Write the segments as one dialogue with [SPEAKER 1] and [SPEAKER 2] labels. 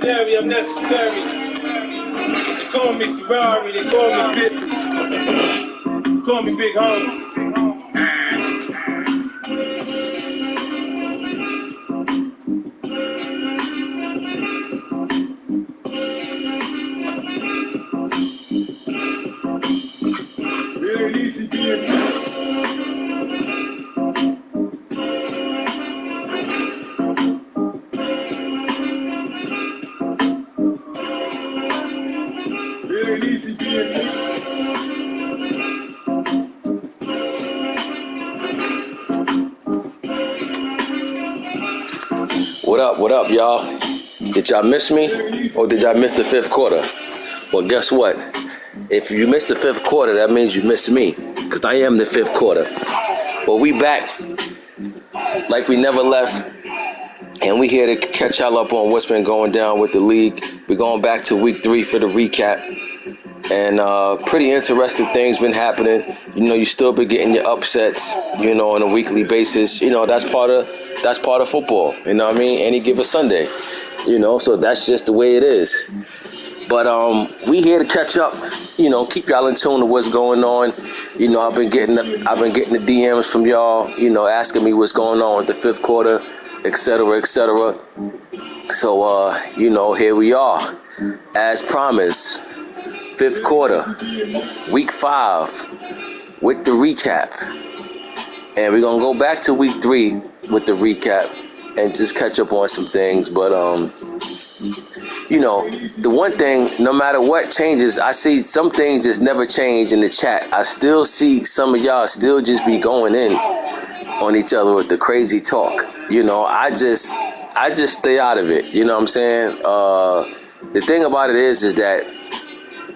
[SPEAKER 1] necessary, I'm necessary. They call me Ferrari, they call me Fitness. Call me Big Home. It ain't easy being me.
[SPEAKER 2] What up, y'all? Did y'all miss me, or did y'all miss the fifth quarter? Well, guess what? If you missed the fifth quarter, that means you missed me, because I am the fifth quarter. But we back like we never left, and we here to catch y'all up on what's been going down with the league. We're going back to week 3 for the recap. And pretty interesting things been happening. You know, you still been getting your upsets, you know, on a weekly basis. You know, that's part of football. You know what I mean? Any given Sunday. You know, so that's just the way it is. But we here to catch up. You know, keep y'all in tune to what's going on. You know, I've been getting the DMs from y'all. You know, asking me what's going on with the fifth quarter, etc., etc. So you know, here we are, as promised. Fifth quarter, week 5, with the recap. And we're going to go back to week 3 with the recap and just catch up on some things. But, you know, the one thing, no matter what changes, I see some things just never change in the chat. I still see some of y'all still just be going in on each other with the crazy talk. You know, I just stay out of it. You know what I'm saying? The thing about it is that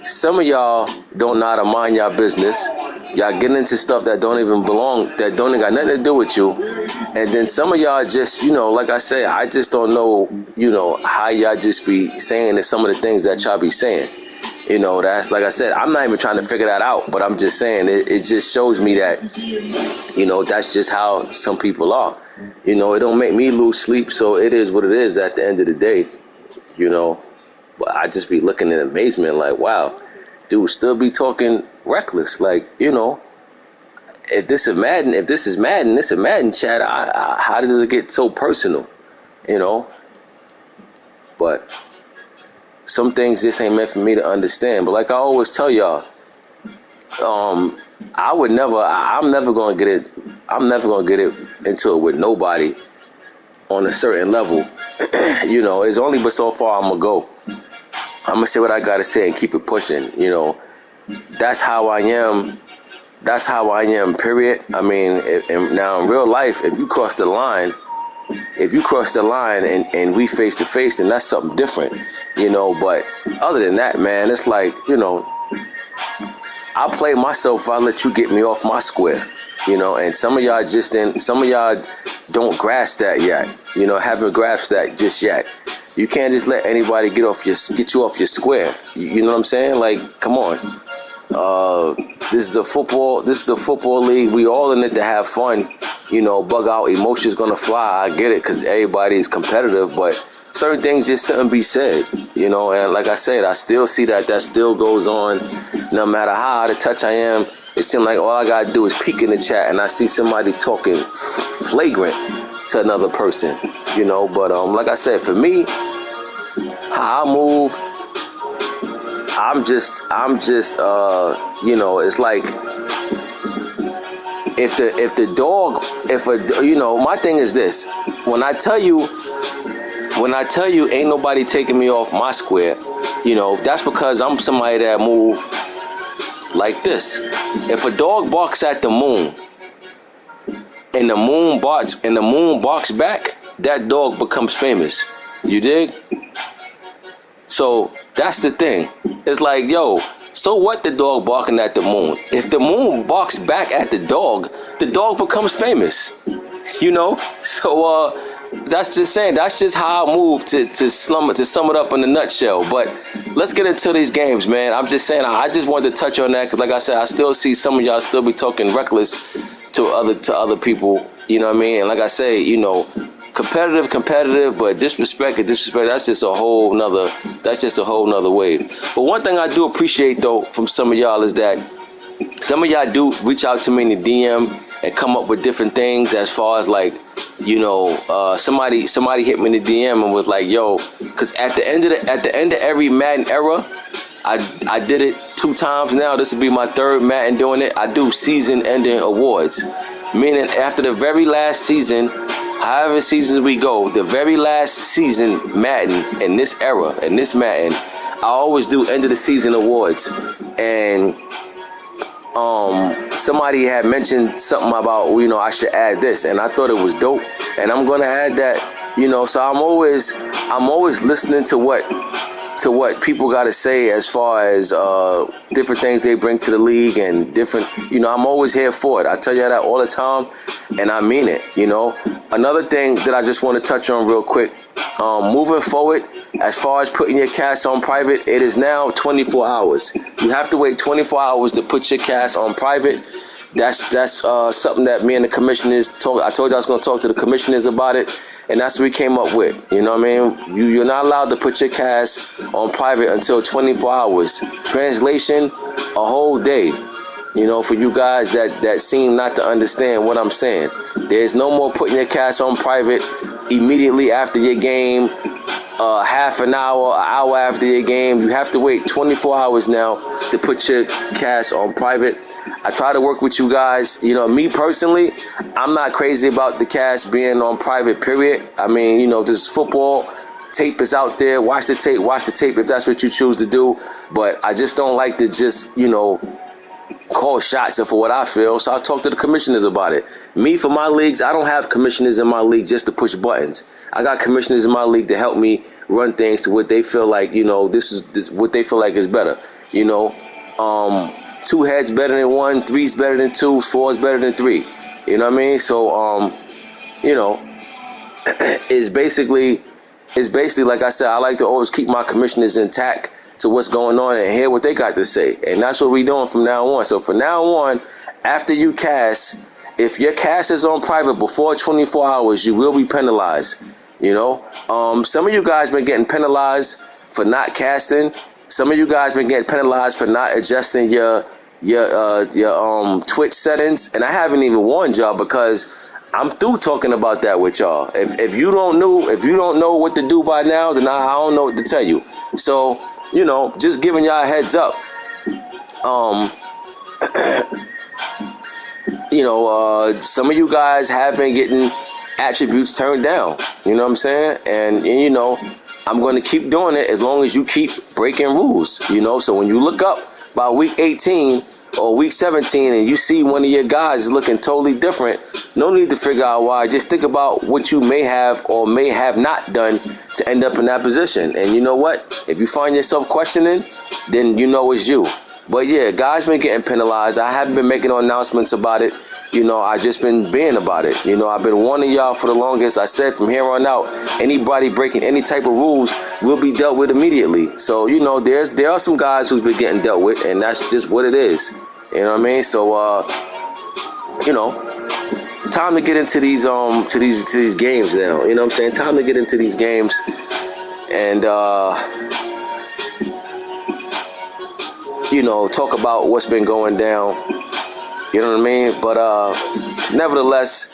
[SPEAKER 2] some of y'all don't know how to mind y'all business. Y'all get into stuff that don't even belong, that don't even got nothing to do with you. And then some of y'all just, you know, like I say, I just don't know, you know, how y'all just be saying some of the things that y'all be saying. You know, that's, like I said, I'm not even trying to figure that out, but I'm just saying it just shows me that, you know, that's just how some people are. You know, it don't make me lose sleep, so it is what it is at the end of the day, you know. But I just be looking in amazement like, wow, dude still be talking reckless. Like, you know, if this is Madden, this is a Madden chat, how does it get so personal, you know? But some things just ain't meant for me to understand. But like I always tell y'all, I'm never going to get it into it with nobody on a certain level. You know, it's only but so far I'm going to go. I'm going to say what I got to say and keep it pushing, you know. That's how I am. That's how I am, period. I mean, now in real life, if you cross the line and we face to face, then that's something different, you know. But other than that, man, it's like, you know, I'll play myself. I'll let you get me off my square, you know. And some of y'all don't grasp that yet, you know, haven't grasped that just yet. You can't just let anybody get you off your square. You know what I'm saying? Like, come on. This is a football league. We all in it to have fun. You know, bug out, emotions gonna fly. I get it, because everybody is competitive, but certain things just shouldn't be said. You know, and like I said, I still see that still goes on. No matter how out of touch I am, it seems like all I gotta do is peek in the chat and I see somebody talking flagrant to another person. You know, but like I said, for me, how I move, I'm just you know, it's like you know, my thing is this. When I tell you ain't nobody taking me off my square, you know, that's because I'm somebody that move like this. If a dog barks at the moon and the moon barks back, that dog becomes famous. You dig? So that's the thing. It's like, yo, so what the dog barking at the moon? If the moon barks back at the dog becomes famous. You know? So that's just saying, that's just how I move to sum it up in a nutshell. But let's get into these games, man. I'm just saying, I just wanted to touch on that because, like I said, I still see some of y'all still be talking reckless to other people. You know what I mean? And like I say, you know, competitive, but disrespect, that's just a whole nother wave. But one thing I do appreciate though from some of y'all is that some of y'all do reach out to me in the DM and come up with different things as far as like, you know, somebody hit me in the DM and was like, yo, because at the end of every Madden era, I did it 2 times now. This will be my 3rd Madden doing it. I do season-ending awards, meaning after the very last season, however seasons we go, the very last season Madden in this era, in this Madden, I always do end of the season awards. And somebody had mentioned something about, you know, I should add this, and I thought it was dope, and I'm gonna add that, you know. So I'm always listening to what people got to say as far as different things they bring to the league and different, you know, I'm always here for it. I tell you that all the time, and I mean it, you know. Another thing that I just want to touch on real quick, moving forward, as far as putting your cast on private, it is now 24 hours. You have to wait 24 hours to put your cast on private. That's something that me and the commissioners I told you I was going to talk to the commissioners about it, and that's what we came up with. You know what I mean? You're not allowed to put your cast on private until 24 hours. Translation, a whole day. You know, for you guys that seem not to understand what I'm saying. There's no more putting your cast on private immediately after your game, half an hour after your game. You have to wait 24 hours now to put your cast on private. I try to work with you guys. You know, me personally, I'm not crazy about the cast being on private, period. I mean, you know, this is football. Tape is out there. Watch the tape if that's what you choose to do. But I just don't like to just, you know, call shots for what I feel. So I'll talk to the commissioners about it. Me, for my leagues, I don't have commissioners in my league just to push buttons. I got commissioners in my league to help me run things to what they feel like, you know, this what they feel like is better. You know, 2 heads better than 1, 3's better than 2, 4's better than 3. You know what I mean? So, you know, it's basically like I said, I like to always keep my commissioners intact to what's going on and hear what they got to say. And that's what we're doing from now on. So from now on, after you cast, if your cast is on private before 24 hours, you will be penalized. You know, some of you guys been getting penalized for not casting. Some of you guys been getting penalized for not adjusting your Twitch settings, and I haven't even warned y'all because I'm through talking about that with y'all. If you don't know what to do by now, then I don't know what to tell you. So, you know, just giving y'all a heads up. You know, some of you guys have been getting attributes turned down. You know what I'm saying? And you know, I'm going to keep doing it as long as you keep breaking rules. You know, so when you look up by week 18 or week 17 and you see one of your guys is looking totally different, no need to figure out why. Just think about what you may have or may have not done to end up in that position. And you know what? If you find yourself questioning, then you know it's you. But yeah, guys been getting penalized. I haven't been making no announcements about it. You know, I just been being about it. You know, I've been warning y'all for the longest. I said from here on out, anybody breaking any type of rules will be dealt with immediately. So, you know, there are some guys who's been getting dealt with, and that's just what it is. You know what I mean? So, you know, time to get into these to these games now. You know what I'm saying? Time to get into these games and you know, talk about what's been going down. You know what I mean? But nevertheless,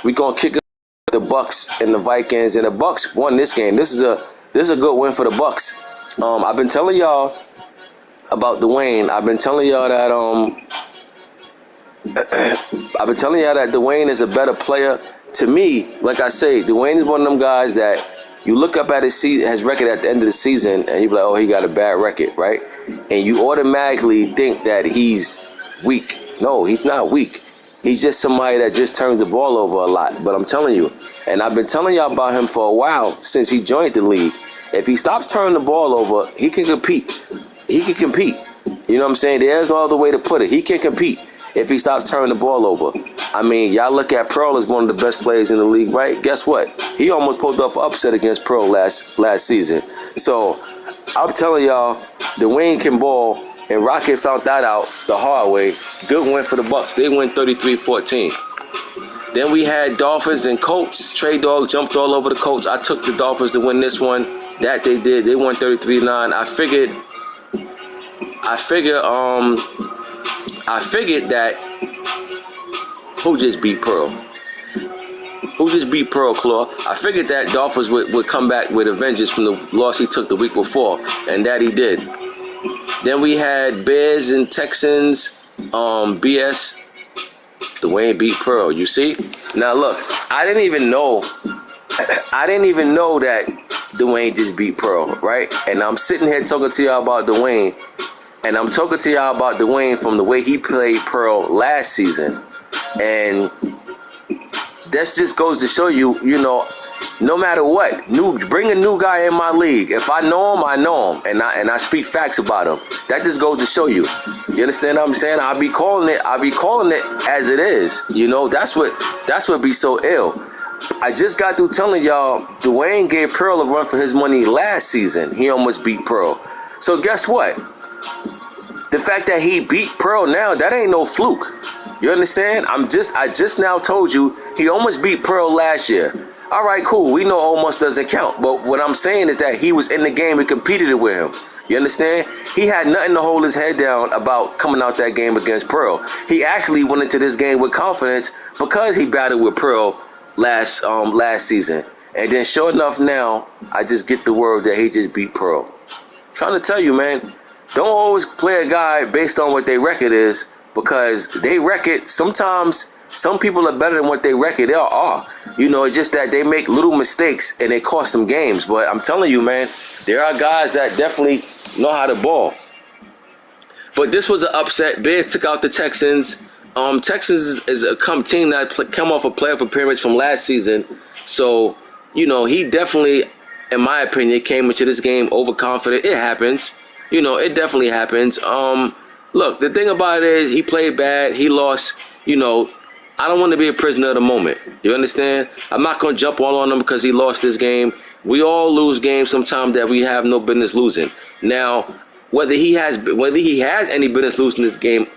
[SPEAKER 2] we gonna kick it with the Bucks and the Vikings, and the Bucks won this game. This is a good win for the Bucks. I've been telling y'all about Dwayne. I've been telling y'all that Dwayne is a better player. To me, like I say, Dwayne is one of them guys that you look up at his record at the end of the season and you be like, oh, he got a bad record, right? And you automatically think that he's weak. No, he's not weak. He's just somebody that just turns the ball over a lot. But I'm telling you, and I've been telling y'all about him for a while since he joined the league. If he stops turning the ball over, he can compete. He can compete. You know what I'm saying? There's no other way to put it. He can compete if he stops turning the ball over. I mean, y'all look at Pearl as one of the best players in the league, right? Guess what? He almost pulled off an upset against Pearl last season. So I'm telling y'all, Dwayne can ball, and Rocket found that out the hard way. Good win for the Bucks. They win 33-14. Then we had Dolphins and Colts. Trey Dog jumped all over the Colts. I took the Dolphins to win this one. That they did. They won 33-9. I figured that who just beat Pearl? Who just beat Pearl, Claw? I figured that Dolphins would come back with a vengeance from the loss he took the week before, and that he did. Then we had Bears and Texans. BS. Dwayne beat Pearl. You see? Now look, I didn't even know that Dwayne just beat Pearl, right? And I'm sitting here talking to y'all about Dwayne, and I'm talking to y'all about Dwayne from the way he played Pearl last season, and that just goes to show you, you know, no matter what, bring a new guy in my league. If I know him, I know him, and I speak facts about him. That just goes to show you. You understand what I'm saying? I'll be calling it as it is. You know, that's what be so ill. I just got through telling y'all, Dwayne gave Pearl a run for his money last season. He almost beat Pearl. So guess what? The fact that he beat Pearl now, that ain't no fluke. You understand? I just now told you he almost beat Pearl last year. All right, cool. We know almost doesn't count. But what I'm saying is that he was in the game and competed with him. You understand? He had nothing to hold his head down about coming out that game against Pearl. He actually went into this game with confidence because he battled with Pearl last season. And then sure enough now, I just get the word that he just beat Pearl. I'm trying to tell you, man, don't always play a guy based on what their record is, because they record, sometimes some people are better than what they record are. You know, it's just that they make little mistakes and they cost them games. But I'm telling you, man, there are guys that definitely know how to ball. But this was an upset. Bears took out the Texans. Texans is a team that come off a playoff appearance from last season. So, you know, he definitely, in my opinion, came into this game overconfident. It happens. You know, it definitely happens. Look, the thing about it is he played bad. He lost. You know, I don't want to be a prisoner of the moment. You understand? I'm not going to jump all on him because he lost this game. We all lose games sometimes that we have no business losing. Now, whether he has any business losing this game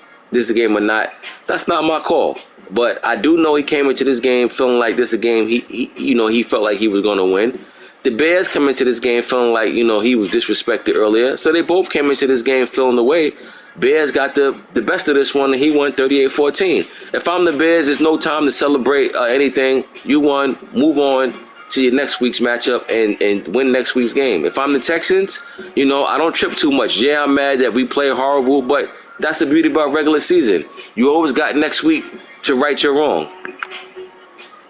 [SPEAKER 2] or not, that's not my call. But I do know he came into this game feeling like this is a game he felt like he was going to win. The Bears come into this game feeling like, you know, he was disrespected earlier. So they both came into this game feeling the way. Bears got the best of this one, and he won 38-14. If I'm the Bears, there's no time to celebrate anything. You won. Move on to your next week's matchup and win next week's game. If I'm the Texans, you know, I don't trip too much. Yeah, I'm mad that we play horrible, but that's the beauty about regular season. You always got next week to right your wrong.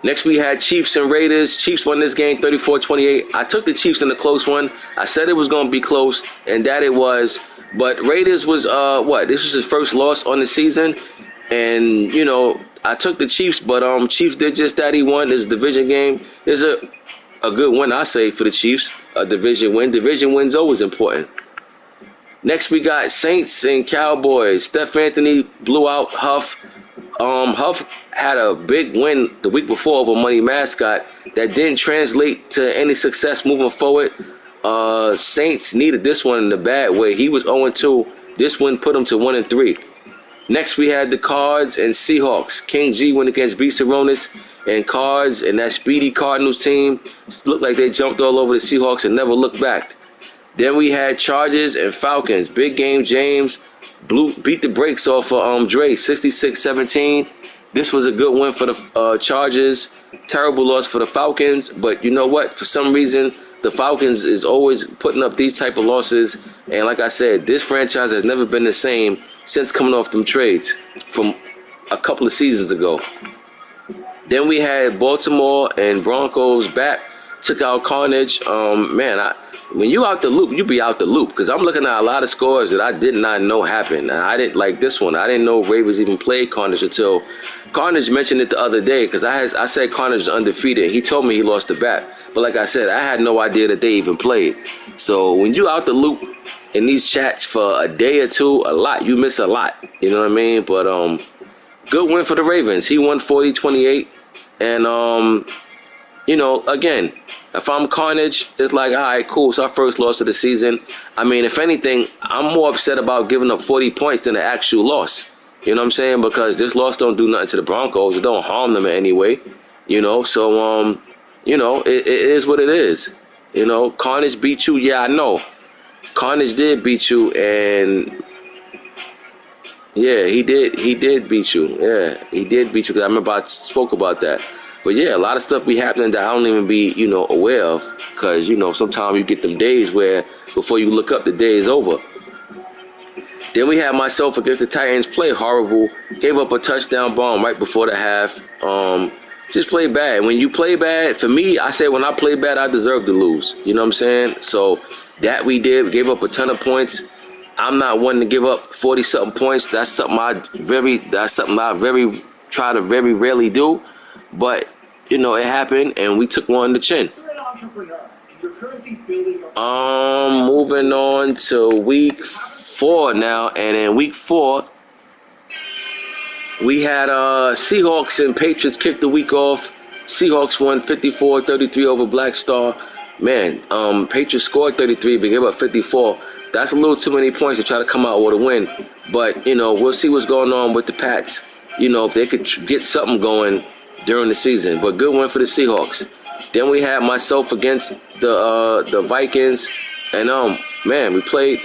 [SPEAKER 2] Next we had Chiefs and Raiders. Chiefs won this game 34-28. I took the Chiefs in a close one. I said it was going to be close, and that it was. But Raiders was, this was his first loss on the season. And, you know, I took the Chiefs, but Chiefs did just that. He won this division game. It's a good win, I say, for the Chiefs. A division win. Division wins always important. Next we got Saints and Cowboys. Steph Anthony blew out Huff. Huff had a big win the week before over Money Mascot that didn't translate to any success moving forward. Saints needed this one in a bad way. He was 0-2. This one put him to 1-3. Next we had the Cards and Seahawks. King G went against B. Saronis and Cards, and that speedy Cardinals team looked like they jumped all over the Seahawks and never looked back. Then we had Chargers and Falcons. Big game. James beat the brakes off of Dre, 66-17. This was a good win for the Chargers. Terrible loss for the Falcons. But you know what? For some reason, the Falcons is always putting up these type of losses. And like I said, this franchise has never been the same since coming off them trades from a couple of seasons ago. Then we had Baltimore and Broncos back. Took out Carnage. When you out the loop, you be out the loop. Because I'm looking at a lot of scores that I did not know happened. And I didn't like this one. I didn't know Ravens even played Carnage until Carnage mentioned it the other day. Because I said Carnage is undefeated. He told me he lost the bet. But like I said, I had no idea that they even played. So when you out the loop in these chats for a day or two, you miss a lot. You know what I mean? But good win for the Ravens. He won 40-28. And you know, again, if I'm Carnage, it's like, all right, cool. It's our first loss of the season. I mean, if anything, I'm more upset about giving up 40 points than the actual loss. You know what I'm saying? Because this loss don't do nothing to the Broncos. It don't harm them in any way. You know, so you know, it is what it is. You know, Carnage beat you. Yeah, I know. Carnage did beat you, and yeah, he did beat you. Yeah, he did beat you. 'Cause I remember I spoke about that. But yeah, a lot of stuff be happening that I don't even be, you know, aware of. Because, you know, sometimes you get them days where before you look up, the day is over. Then we had myself against the Titans, play horrible, gave up a touchdown bomb right before the half. Just play bad. When you play bad, for me, I say when I play bad, I deserve to lose. You know what I'm saying? So that we did. We gave up a ton of points. I'm not one to give up 40-something points. That's something I try to very rarely do. But, you know, it happened, and we took one in the chin. Moving on to week 4 now, and in week 4, we had Seahawks and Patriots kicked the week off. Seahawks won 54-33 over Black Star. Man, Patriots scored 33, but gave up 54. That's a little too many points to try to come out with a win. But, you know, we'll see what's going on with the Pats. You know, if they could get something going during the season. But good win for the Seahawks. Then we had myself against the Vikings. And, man, we played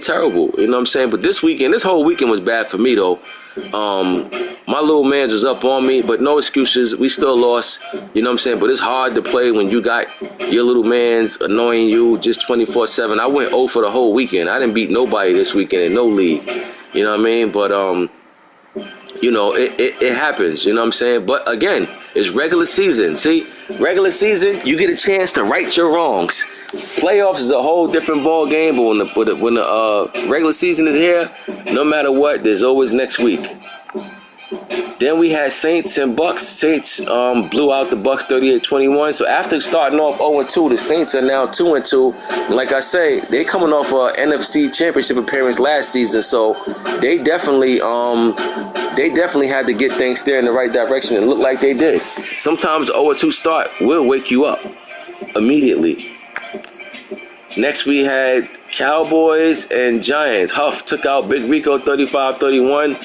[SPEAKER 2] terrible. You know what I'm saying? But this whole weekend was bad for me, though. My little man was up on me, but no excuses. We still lost. You know what I'm saying? But it's hard to play when you got your little man's annoying you just 24/7. I went 0 for the whole weekend. I didn't beat nobody this weekend in no league. You know what I mean? But, you know, it happens. You know what I'm saying? But, again, it's regular season. See, regular season, you get a chance to right your wrongs. Playoffs is a whole different ball game, but when the regular season is here, no matter what, there's always next week. Then we had Saints and Bucks. Saints blew out the Bucks 38-21. So after starting off 0-2, the Saints are now 2-2. Like I say, they coming off a NFC Championship appearance last season, so they definitely had to get things steered in the right direction, and look like they did. Sometimes the 0-2 start will wake you up immediately. Next we had Cowboys and Giants. Huff took out Big Rico 35-31.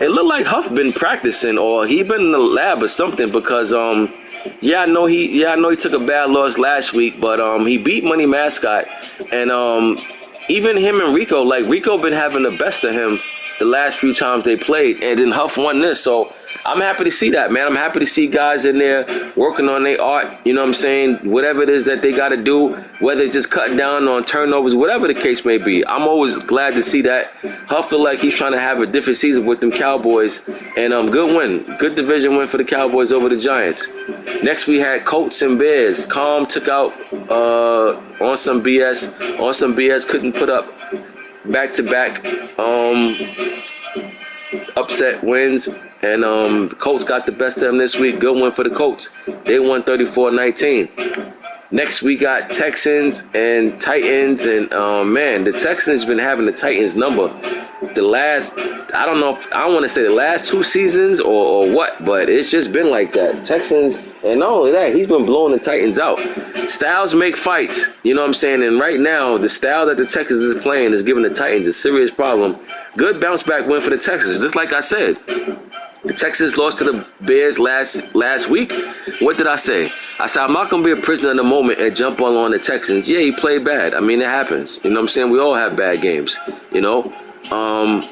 [SPEAKER 2] It looked like Huff been practicing, or he been in the lab or something, because I know he took a bad loss last week, but he beat Money Mascot, and even him and Rico, like Rico been having the best of him the last few times they played, and then Huff won this, so I'm happy to see that, man. I'm happy to see guys in there working on their art, you know what I'm saying? Whatever it is that they got to do, whether it's just cutting down on turnovers, whatever the case may be. I'm always glad to see that. Huff feel like he's trying to have a different season with them Cowboys, and good win. Good division win for the Cowboys over the Giants. Next we had Colts and Bears. Calm took out on some BS, couldn't put up back-to-back upset wins, and the Colts got the best of them this week. Good win for the Colts. They won 34-19. Next we got Texans and Titans, and man, the Texans been having the Titans number the last, I don't want to say the last 2 seasons or what, but it's just been like that. Texans, and not only that, he's been blowing the Titans out. Styles make fights, you know what I'm saying? And right now, the style that the Texans is playing is giving the Titans a serious problem. Good bounce back win for the Texans. Just like I said, the Texans lost to the Bears last week. What did I say? I said, I'm not going to be a prisoner in the moment and jump on the Texans. Yeah, he played bad. I mean, it happens. You know what I'm saying? We all have bad games, you know?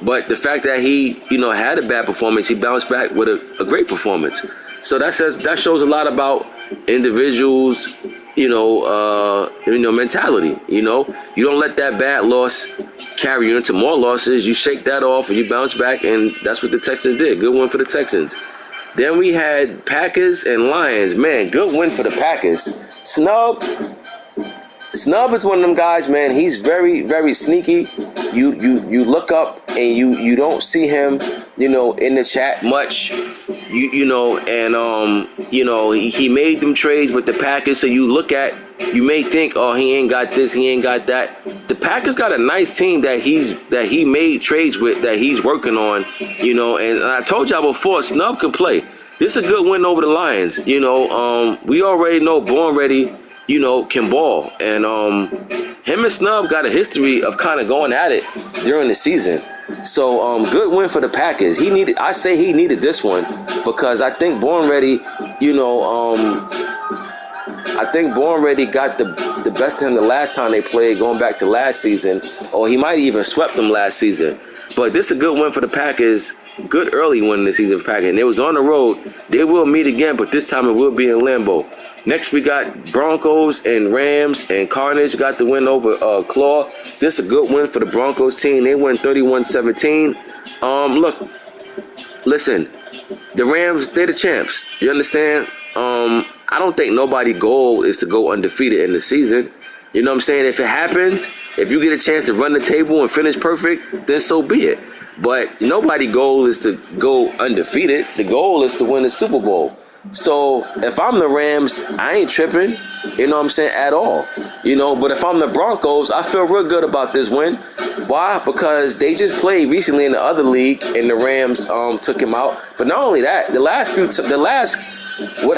[SPEAKER 2] But the fact that he, you know, had a bad performance, he bounced back with a great performance. So that shows a lot about individuals, mentality. You know, you don't let that bad loss carry you into more losses. You shake that off and you bounce back, and that's what the Texans did. Good win for the Texans. Then we had Packers and Lions. Man, good win for the Packers. Snub is one of them guys, man. He's very, very sneaky. You look up and you don't see him, in the chat much. He made them trades with the Packers. So you may think, oh, he ain't got this, he ain't got that. The Packers got a nice team that he made trades with, that he's working on, and I told y'all before, Snub can play. This is a good win over the Lions. We already know Born Ready, can ball. And him and Snub got a history of kind of going at it during the season. So good win for the Packers. I say he needed this one because I think Born Ready, I think Born Ready got the best of him the last time they played, going back to last season, or he might even swept them last season. But this is a good win for the Packers. Good early win this season for Packers. And they was on the road. They will meet again, but this time it will be in Lambeau. Next, we got Broncos and Rams, and Carnage got the win over Claw. This is a good win for the Broncos team. They win 31-17. Look, listen, the Rams, they're the champs. You understand? I don't think nobody's goal is to go undefeated in the season. You know what I'm saying? If it happens, if you get a chance to run the table and finish perfect, then so be it. But nobody's goal is to go undefeated. The goal is to win the Super Bowl. So if I'm the Rams, I ain't tripping, you know what I'm saying, at all. But if I'm the Broncos, I feel real good about this win. Why? Because they just played recently in the other league and the Rams took him out. But not only that,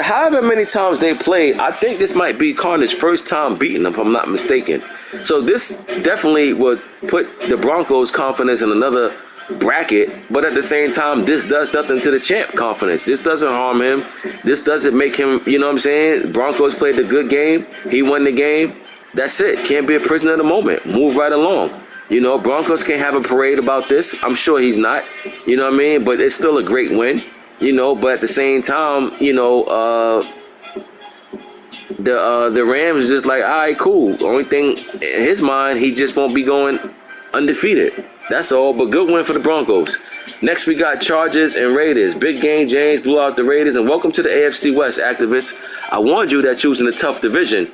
[SPEAKER 2] however many times they played, I think this might be Carnage's first time beating them, if I'm not mistaken. So this definitely would put the Broncos' confidence in another bracket, but at the same time, this does nothing to the champ confidence. This doesn't harm him. This doesn't make him, you know what I'm saying? Broncos played a good game. He won the game. That's it. Can't be a prisoner of the moment. Move right along. Broncos can't have a parade about this. I'm sure he's not. You know what I mean? But it's still a great win. But at the same time, the Rams is just like, all right, cool. Only thing in his mind, he just won't be going undefeated. That's all, but good win for the Broncos. Next, we got Chargers and Raiders. Big game, James blew out the Raiders, and welcome to the AFC West, activists. I warned you that you was in a tough division.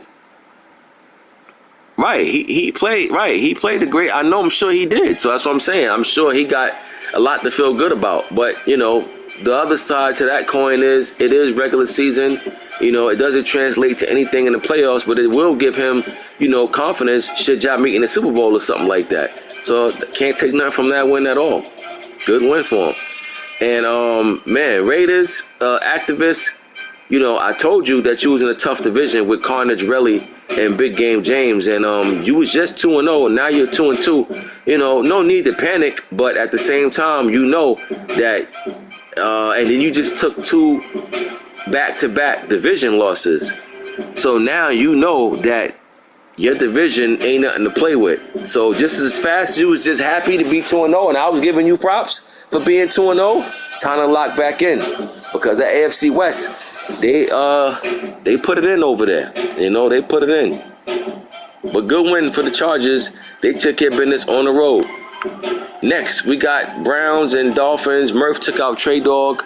[SPEAKER 2] Right, he played the great. I know, I'm sure he did. So that's what I'm saying. I'm sure he got a lot to feel good about. But, the other side to that coin is it is regular season. It doesn't translate to anything in the playoffs, but it will give him, confidence should y'all meet in the Super Bowl or something like that. So can't take nothing from that win at all. Good win for him. And Raiders, activists, I told you that you was in a tough division with Carnage Relly and Big Game James, and you was just 2-0, and now you're 2-2. No need to panic, but at the same time, that, and then you just took 2 back-to-back division losses. So now that your division ain't nothing to play with. So just as fast as you was just happy to be 2-0, and I was giving you props for being 2-0, it's time to lock back in. Because the AFC West, they put it in over there. They put it in. But good win for the Chargers. They took care of business on the road. Next, we got Browns and Dolphins. Murph took out Trey Dog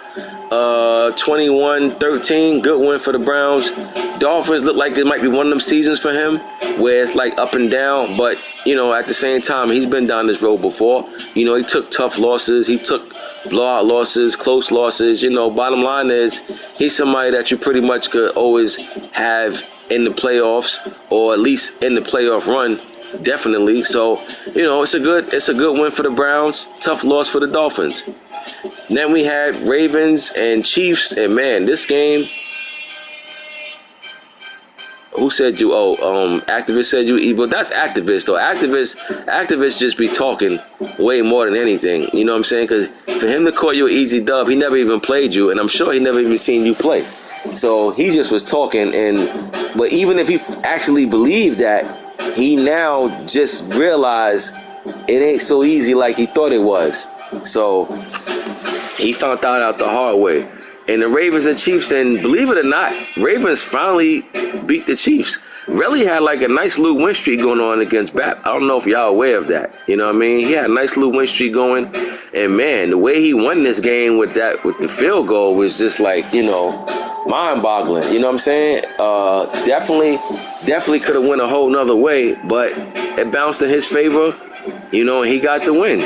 [SPEAKER 2] 21-13. Good win for the Browns. Dolphins look like it might be one of them seasons for him where it's like up and down. But, at the same time, he's been down this road before. He took tough losses. He took blowout losses, close losses. Bottom line is he's somebody that you pretty much could always have in the playoffs or at least in the playoff run. Definitely. So, it's a good win for the Browns. Tough loss for the Dolphins. Then we had Ravens and Chiefs, and man, this game. Who said you? Activist said you. But that's activists though. Activists just be talking way more than anything. You know what I'm saying? Because for him to call you an easy dub, he never even played you, and I'm sure he never even seen you play. So he just was talking, but even if he actually believed that, he now just realized it ain't so easy like he thought it was. So he found out the hard way. And the Ravens and Chiefs, and believe it or not, Ravens finally beat the Chiefs. Really had like a nice little win streak going on against BAP. I don't know if y'all aware of that. You know what I mean? He had a nice little win streak going. And man, the way he won this game with the field goal was just like, mind-boggling. You know what I'm saying? Definitely could have went a whole nother way, but it bounced in his favor. And he got the win.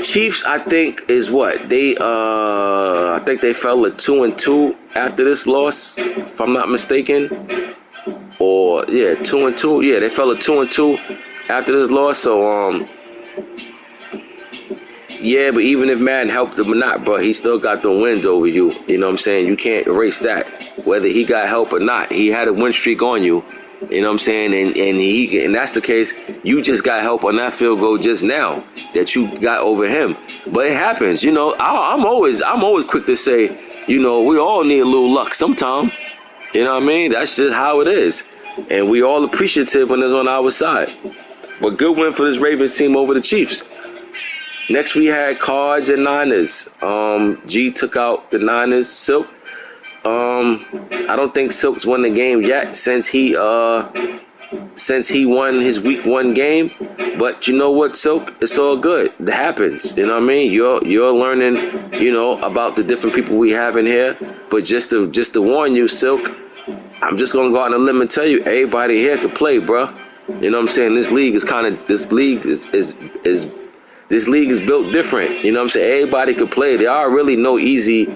[SPEAKER 2] Chiefs, I think, is what? I think they fell at 2-2 after this loss, if I'm not mistaken. Or, 2-2. Yeah, they fell at 2-2 after this loss. So, yeah, but even if Madden helped him or not, bro, he still got the wins over you. You know what I'm saying? You can't erase that. Whether he got help or not, he had a win streak on you. You know what I'm saying? And that's the case. You just got help on that field goal just now that you got over him. But it happens, you know. I'm always quick to say, you know, we all need a little luck sometime. You know what I mean? That's just how it is. And we all appreciative when it's on our side. But good win for this Ravens team over the Chiefs. Next we had Cards and Niners. G took out the Niners. Silk. I don't think Silk's won the game yet since he won his week 1 game. But you know what, Silk? It's all good. It happens. You know what I mean? You're learning, you know, about the different people we have in here. But just to warn you, Silk, I'm just gonna go out on a limb and tell you, everybody here can play, bro. You know what I'm saying? This league is built different. You know what I'm saying? Everybody can play. There are really no easy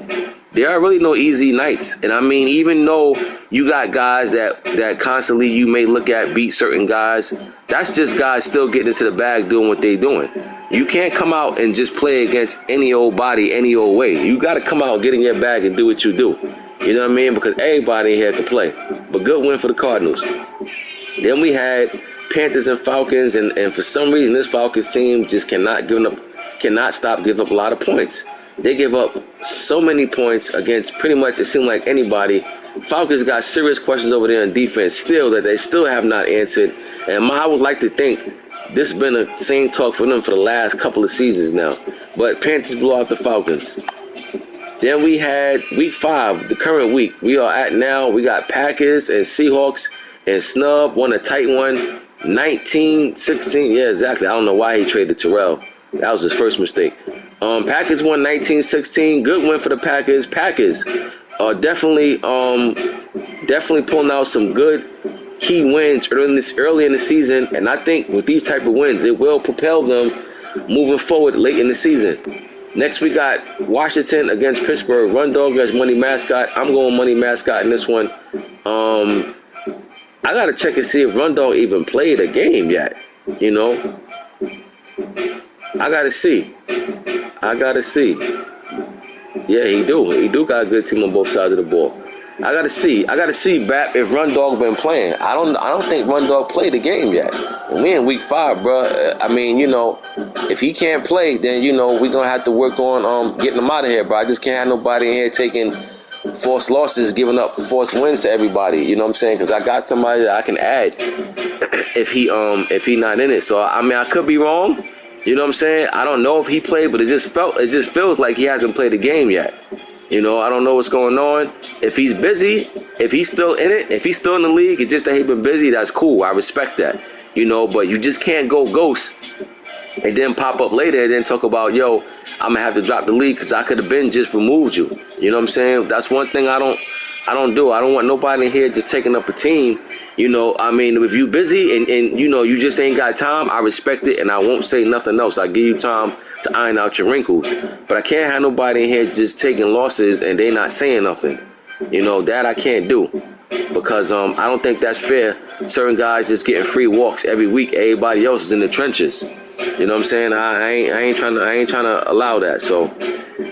[SPEAKER 2] nights. And I mean, even though you got guys that constantly you may look at beat certain guys, that's just guys still getting into the bag doing what they doing. You can't come out and just play against any old body, any old way. You got to come out, get in your bag, and do what you do. You know what I mean? Because everybody here can play. But good win for the Cardinals. Then we had Panthers and Falcons, and for some reason this Falcons team just cannot stop giving up a lot of points. They give up so many points against pretty much, it seemed like, anybody. Falcons got serious questions over there on defense still that they still have not answered. And I would like to think this has been the same talk for them for the last couple of seasons now. But Panthers blew out the Falcons. Then we had week 5, the current week we are at now. We got Packers and Seahawks, and Snub won a tight one, 19-16. Yeah, exactly. I don't know why he traded Terrell. That was his first mistake. Packers won 19-16. Good win for the Packers. Packers are definitely pulling out some good key wins early in the season, and I think with these type of wins, it will propel them moving forward late in the season. Next, we got Washington against Pittsburgh. Run Dog against Money Mascot. I'm going Money Mascot in this one. I got to check and see if Run Dog even played a game yet. You know, I got to see. Yeah, he do. He do got a good team on both sides of the ball. I gotta see, Bap, if Run Dog been playing. I don't think Run Dog played the game yet. And we in week 5, bro. I mean, you know, if he can't play, then you know we gonna have to work on getting him out of here, bro. I just can't have nobody in here taking forced losses, giving up forced wins to everybody. You know what I'm saying? Because I got somebody that I can add if he not in it. So I mean, I could be wrong. You know what I'm saying? I don't know if he played, but it just feels like he hasn't played a game yet. You know, I don't know what's going on. If he's busy, if he's still in it, if he's still in the league, it's just that he's been busy, that's cool. I respect that. You know, but you just can't go ghost and then pop up later and then talk about, yo, I'm going to have to drop the league because I could have been just removed you. You know what I'm saying? That's one thing I don't do. I don't want nobody in here just taking up a team. You know, I mean, if you busy and you know, you just ain't got time, I respect it and I won't say nothing else. I give you time to iron out your wrinkles. But I can't have nobody in here just taking losses and they not saying nothing. You know, that I can't do. Because I don't think that's fair. Certain guys just getting free walks every week. Everybody else is in the trenches. You know what I'm saying? I ain't trying to allow that. So,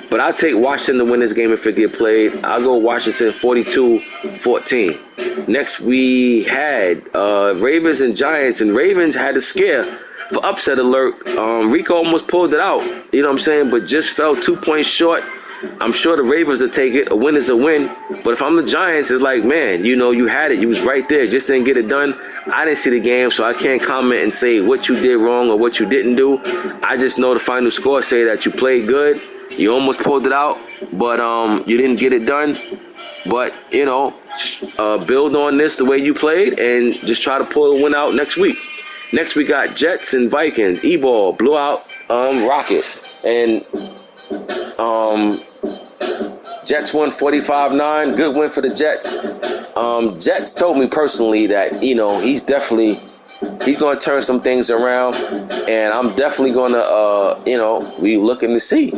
[SPEAKER 2] but I'll take Washington to win this game if it get played. I'll go Washington 42-14. Next we had Ravens and Giants, and Ravens had a scare for upset alert. Rico almost pulled it out. You know what I'm saying? But just fell 2 points short. I'm sure the Ravens will take it. A win is a win. But if I'm the Giants, it's like, man, you know, you had it. You was right there. Just didn't get it done. I didn't see the game, so I can't comment and say what you did wrong or what you didn't do. I just know the final score say that you played good. You almost pulled it out, but you didn't get it done. But, you know, build on this the way you played and just try to pull a win out next week. Next, we got Jets and Vikings. E-ball blew out Rocket. And Jets won 45-9. Good win for the Jets. Jets told me personally that, you know, he's going to turn some things around. And I'm definitely going to, you know, we looking to see.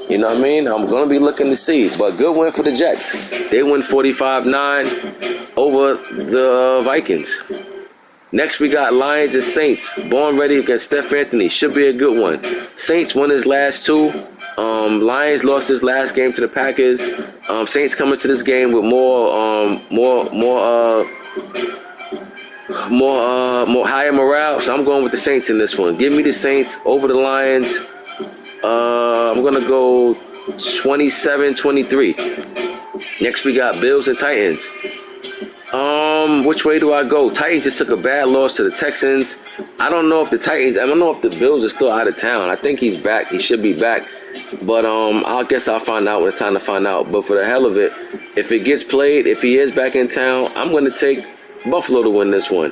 [SPEAKER 2] You know what I mean? I'm going to be looking to see. But good win for the Jets. They win 45-9 over the Vikings. Next, we got Lions and Saints. Born ready against Steph Anthony. Should be a good one. Saints won his last 2. Lions lost his last game to the Packers. Saints coming to this game with more more higher morale. So I'm going with the Saints in this one. Give me the Saints over the Lions. I'm gonna go 27-23. Next we got Bills and Titans. Which way do I go? Titans just took a bad loss to the Texans. I don't know if the Bills are still out of town. I think he's back. He should be back. But I guess I'll find out when it's time to find out. But for the hell of it, if it gets played, if he is back in town, I'm going to take Buffalo to win this one.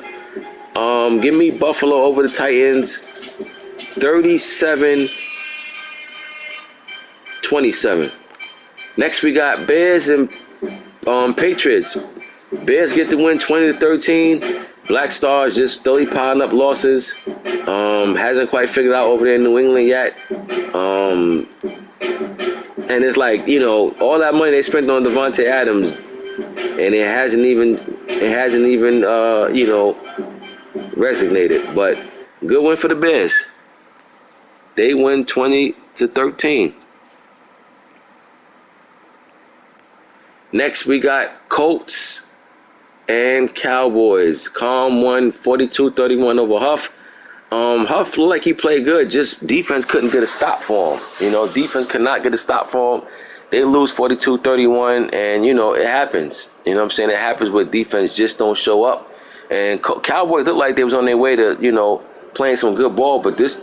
[SPEAKER 2] Give me Buffalo over the Titans, 37-27. Next we got Bears and Patriots. Bears get the win 20-13. Black Stars just steadily piling up losses. Hasn't quite figured out over there in New England yet. And it's like, you know, all that money they spent on Devontae Adams, and it hasn't even you know, resignated. But good win for the Bears. They win 20-13. Next we got Colts and Cowboys. Calm won 42-31 over Huff. Huff looked like he played good. Just defense couldn't get a stop for him. You know, defense could not get a stop for him. They lose 42-31, and, you know, it happens. You know what I'm saying? It happens where defense just don't show up. And Cowboys looked like they was on their way to, you know, playing some good ball. But this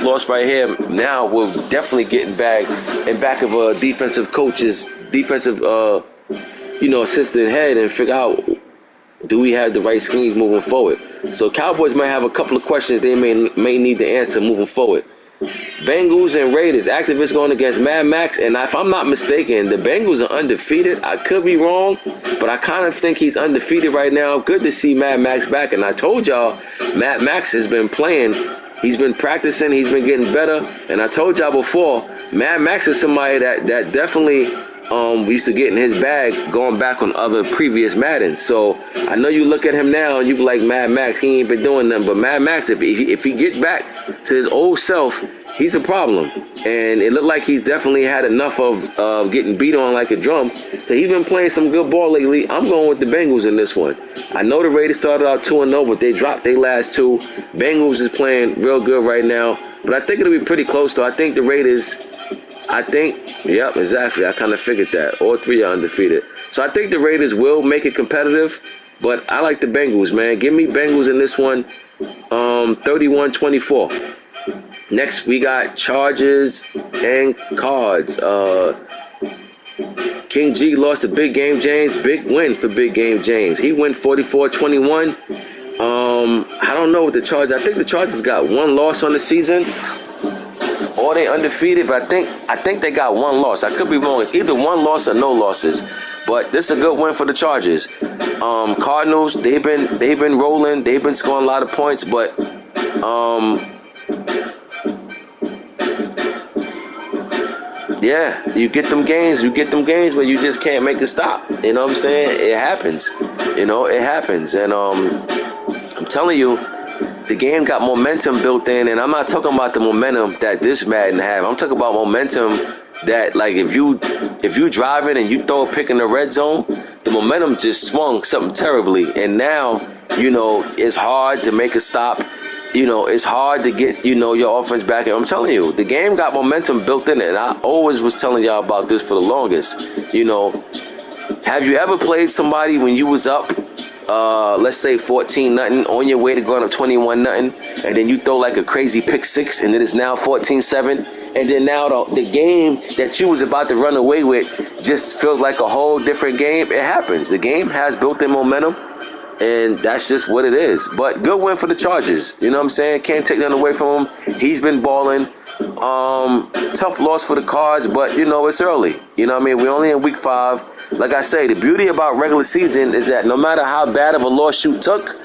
[SPEAKER 2] loss right here now will definitely get in back of a defensive coach's you know, assistant head and figure out, do we have the right schemes moving forward? So Cowboys might have a couple of questions they may need to answer moving forward. Bengals and Raiders. Activists going against Mad Max, and if I'm not mistaken, the Bengals are undefeated. I could be wrong, but I kind of think he's undefeated right now. Good to see Mad Max back, and I told y'all Mad Max has been playing. He's been practicing. He's been getting better, and I told y'all before, Mad Max is somebody that definitely we used to get in his bag going back on other previous Maddens. So I know you look at him now and you be like, Mad Max, he ain't been doing nothing. But Mad Max, if he gets back to his old self, he's a problem. And it looked like he's definitely had enough of getting beat on like a drum. So he's been playing some good ball lately. I'm going with the Bengals in this one. I know the Raiders started out 2-0, but they dropped their last two. Bengals is playing real good right now. But I think it'll be pretty close, though. I think the Raiders... yep, exactly. I kind of figured that. All three are undefeated. So I think the Raiders will make it competitive, but I like the Bengals, man. Give me Bengals in this one, 31-24. Next, we got Chargers and Cards. King G lost to Big Game James. Big win for Big Game James. He went 44-21. I don't know what the Chargers... I think the Chargers got one loss on the season. Or they undefeated, but I think they got one loss. I could be wrong. It's either one loss or no losses. But this is a good win for the Chargers. Cardinals, they've been rolling. They've been scoring a lot of points, but yeah, you get them games, but you just can't make it stop. You know what I'm saying? It happens. You know, it happens. And I'm telling you, the game got momentum built in, and I'm not talking about the momentum that this Madden have. I'm talking about momentum that, like, if you driving and you throw a pick in the red zone, the momentum just swung something terribly. And now, you know, it's hard to make a stop. You know, it's hard to get, you know, your offense back. And I'm telling you, the game got momentum built in it. And I always was telling y'all about this for the longest. You know, have you ever played somebody when you was up, let's say 14-0 on your way to going up 21-0, and then you throw like a crazy pick six, and it is now 14-7, and then now the game that you was about to run away with just feels like a whole different game? It happens. The game has built-in momentum, and that's just what it is. But good win for the Chargers. You know what I'm saying? Can't take nothing away from him. He's been balling. Tough loss for the Cards, but, you know, it's early. You know what I mean? We're only in week 5. Like I say, the beauty about regular season is that no matter how bad of a loss you took,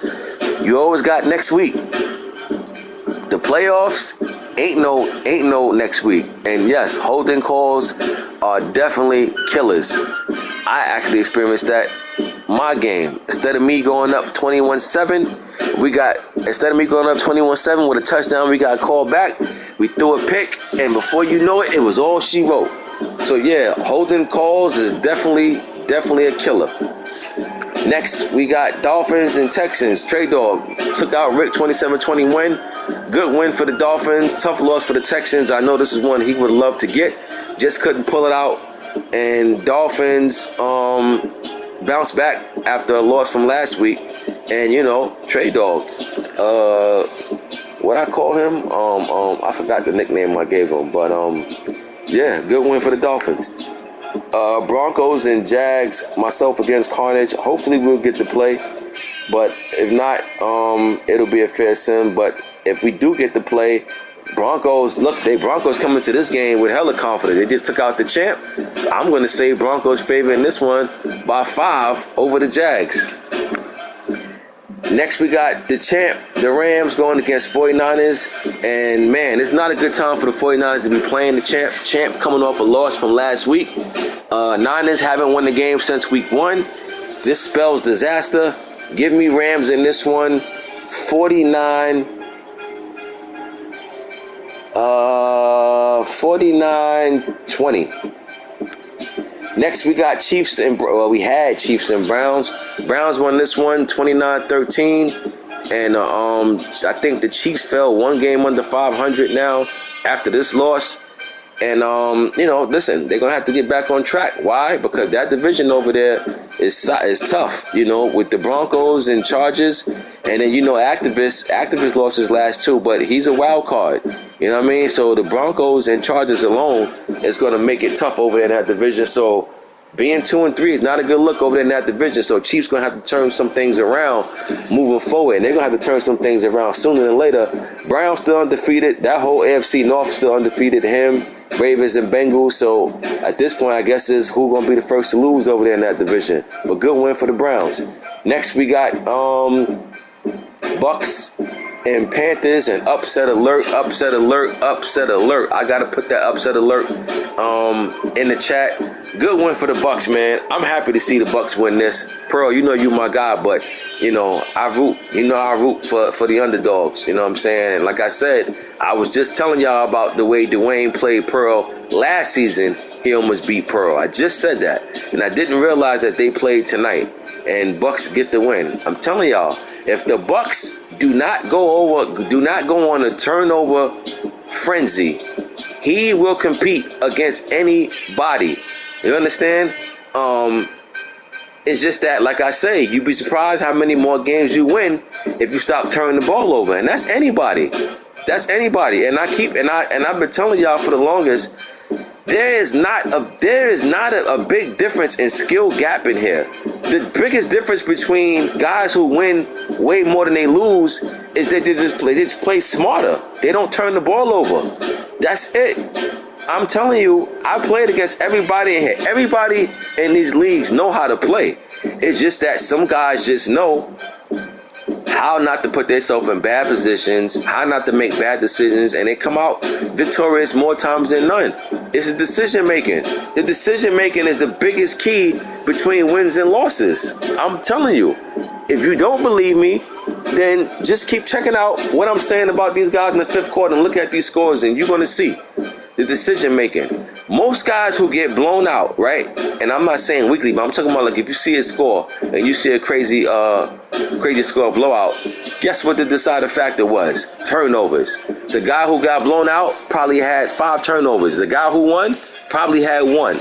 [SPEAKER 2] you always got next week. The playoffs ain't no next week. And yes, holding calls are definitely killers. I actually experienced that my game. Instead of me going up 21-7, instead of me going up 21-7 with a touchdown, we got called back. We threw a pick, and before you know it, it was all she wrote. So yeah, holding calls is definitely a killer. Next, we got Dolphins and Texans. Trey Dog took out Rick 27-20 win. Good win for the Dolphins. Tough loss for the Texans. I know this is one he would love to get. Just couldn't pull it out. And Dolphins bounced back after a loss from last week. And, you know, Trey Dog, what I call him? I forgot the nickname I gave him. But, yeah, good win for the Dolphins. Broncos and Jags, myself against Carnage. Hopefully we'll get to play. But if not, it'll be a fair sim. But if we do get to play, Broncos coming to this game with hella confidence. They just took out the champ. So I'm going to say Broncos favor in this one by 5 over the Jags. Next, we got the champ, the Rams, going against 49ers. And, man, it's not a good time for the 49ers to be playing the champ. Champ coming off a loss from last week. Niners haven't won the game since week 1. This spells disaster. Give me Rams in this one. 49-20. Next, we got Chiefs and we had Chiefs and Browns. Browns won this one 29-13, and I think the Chiefs fell one game under 500 now after this loss. And you know, listen, they're gonna have to get back on track. Why? Because that division over there is tough. You know, with the Broncos and Chargers, and then you know, Activist lost his last 2, but he's a wild card. You know what I mean? So the Broncos and Chargers alone is gonna make it tough over there in that division. So being 2-3 is not a good look over there in that division. So Chiefs gonna have to turn some things around moving forward. And they're gonna have to turn some things around sooner than later. Browns still undefeated. That whole AFC North still undefeated. Him, Ravens, and Bengals. So at this point, I guess is who gonna be the first to lose over there in that division. But good win for the Browns. Next, we got Bucks and Panthers, and upset alert. I gotta put that upset alert in the chat. Good win for the Bucks, man. I'm happy to see the Bucks win this. Pearl, you know you my guy, but you know I root for the underdogs. You know what I'm saying? And like I said, I was just telling y'all about the way Dwayne played Pearl last season. He almost beat Pearl. I just said that, and I didn't realize that they played tonight. And Bucks get the win. I'm telling y'all, if the Bucks do not go on a turnover frenzy, he will compete against anybody. You understand? It's just that, like I say, you'd be surprised how many more games you win if you stop turning the ball over, and that's anybody. That's anybody. And I've been telling y'all for the longest. There is not a big difference in skill gap in here. The biggest difference between guys who win way more than they lose is that they just play smarter. They don't turn the ball over. That's it. I'm telling you, I played against everybody in here. Everybody in these leagues know how to play. It's just that some guys just know how not to put themselves in bad positions, how not to make bad decisions, and they come out victorious more times than none. It's the decision making. The decision making is the biggest key between wins and losses. I'm telling you. If you don't believe me, then just keep checking out what I'm saying about these guys in the 5th quarter and look at these scores, and you're going to see the decision making. Most guys who get blown out, right? And I'm not saying weekly, but I'm talking about like if you see a score and you see a crazy score blowout, guess what the deciding factor was? Turnovers. The guy who got blown out probably had 5 turnovers. The guy who won probably had 1.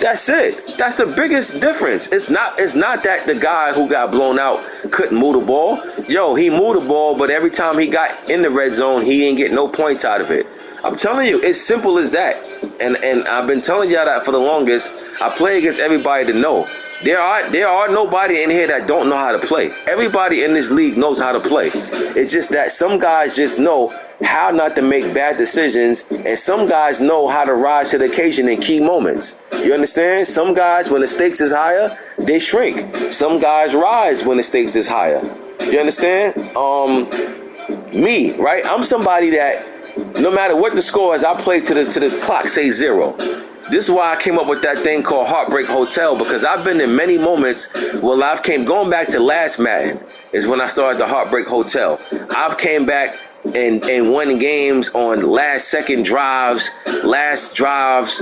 [SPEAKER 2] That's it. That's the biggest difference. It's not that the guy who got blown out couldn't move the ball. Yo, he moved the ball, but every time he got in the red zone, he didn't get no points out of it. I'm telling you, it's simple as that. And I've been telling y'all that for the longest. I play against everybody to know. There are nobody in here that don't know how to play. Everybody in this league knows how to play. It's just that some guys just know how not to make bad decisions, and some guys know how to rise to the occasion in key moments. You understand? Some guys, when the stakes is higher, they shrink. Some guys rise when the stakes is higher. You understand? Me, right? I'm somebody that no matter what the score is, I play to the clock say 0. This is why I came up with that thing called Heartbreak Hotel, because I've been in many moments where going back to last Madden is when I started the Heartbreak Hotel. I've came back and winning games on last drives,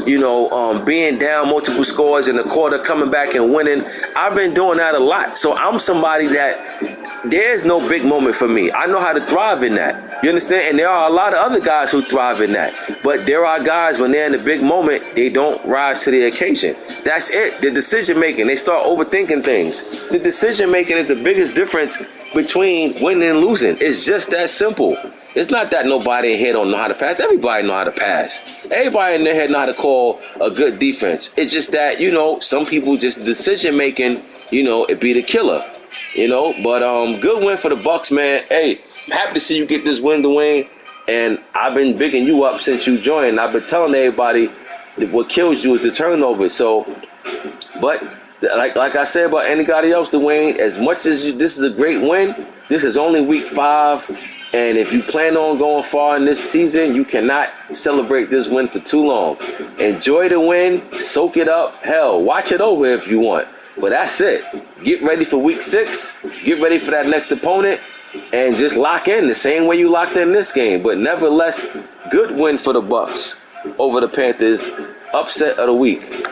[SPEAKER 2] being down multiple scores in the quarter, coming back and winning. I've been doing that a lot. So I'm somebody that there's no big moment for me. I know how to thrive in that. You understand? And there are a lot of other guys who thrive in that. But there are guys, when they're in the big moment, they don't rise to the occasion. That's it. The decision making, they start overthinking things. The decision making is the biggest difference between winning and losing. It's just that simple. It's not that nobody in here don't know how to pass. Everybody know how to pass. Everybody in their head know how to call a good defense. It's just that, some people just decision making, it be the killer. But good win for the Bucks, man. Hey, happy to see you get this win, Dwayne. And I've been bigging you up since you joined. I've been telling everybody that what kills you is the turnover. So, but like I said about anybody else, Dwayne, as much as this is a great win, this is only week 5. And if you plan on going far in this season, you cannot celebrate this win for too long. Enjoy the win, soak it up. Hell, watch it over if you want. But that's it. Get ready for week 6. Get ready for that next opponent. And just lock in the same way you locked in this game. But nevertheless, good win for the Bucks over the Panthers. Upset of the week.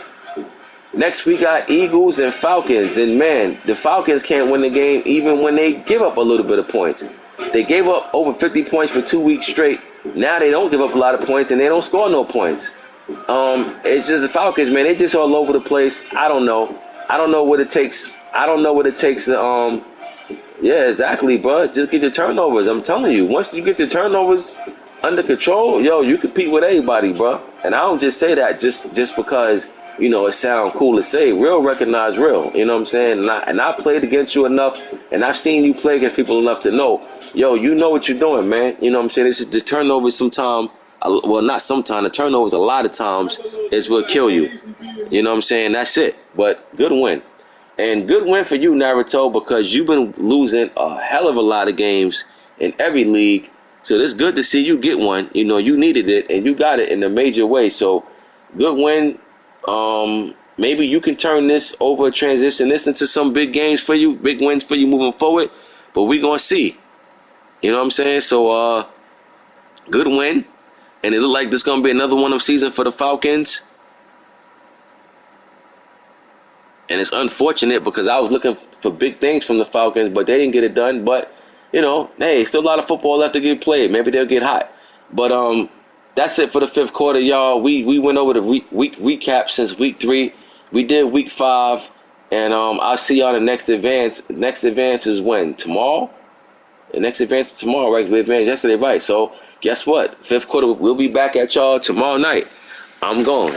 [SPEAKER 2] Next we got Eagles and Falcons. And man, the Falcons can't win the game even when they give up a little bit of points. They gave up over 50 points for 2 weeks straight. Now they don't give up a lot of points and they don't score no points. It's just the Falcons, man. They just all over the place. I don't know. I don't know what it takes. To yeah, exactly, bro. Just get your turnovers. I'm telling you, once you get your turnovers under control, you compete with everybody, bro. And I don't just say that just because, it sounds cool to say. Real recognize real. You know what I'm saying? And I played against you enough, and I've seen you play against people enough to know, you know what you're doing, man. You know what I'm saying? It's just the turnovers sometimes, well, not sometimes, the turnovers a lot of times is what kill you. You know what I'm saying? That's it. But good win. And good win for you, Naruto, because you've been losing a hell of a lot of games in every league. So it's good to see you get one. You needed it, and you got it in a major way. So good win. Maybe you can turn this over, transition this into some big games for you, big wins for you moving forward. But we're going to see. You know what I'm saying? So good win. And it looked like this is going to be another one of season for the Falcons. And it's unfortunate because I was looking for big things from the Falcons, but they didn't get it done. But, hey, still a lot of football left to get played. Maybe they'll get hot. But that's it for the 5th quarter, y'all. We went over the week recap since week 3. We did week 5. And I'll see y'all in the next advance. Next advance is when? Tomorrow? The next advance is tomorrow, right? We advanced yesterday, right? So guess what? 5th quarter, we'll be back at y'all tomorrow night. I'm going.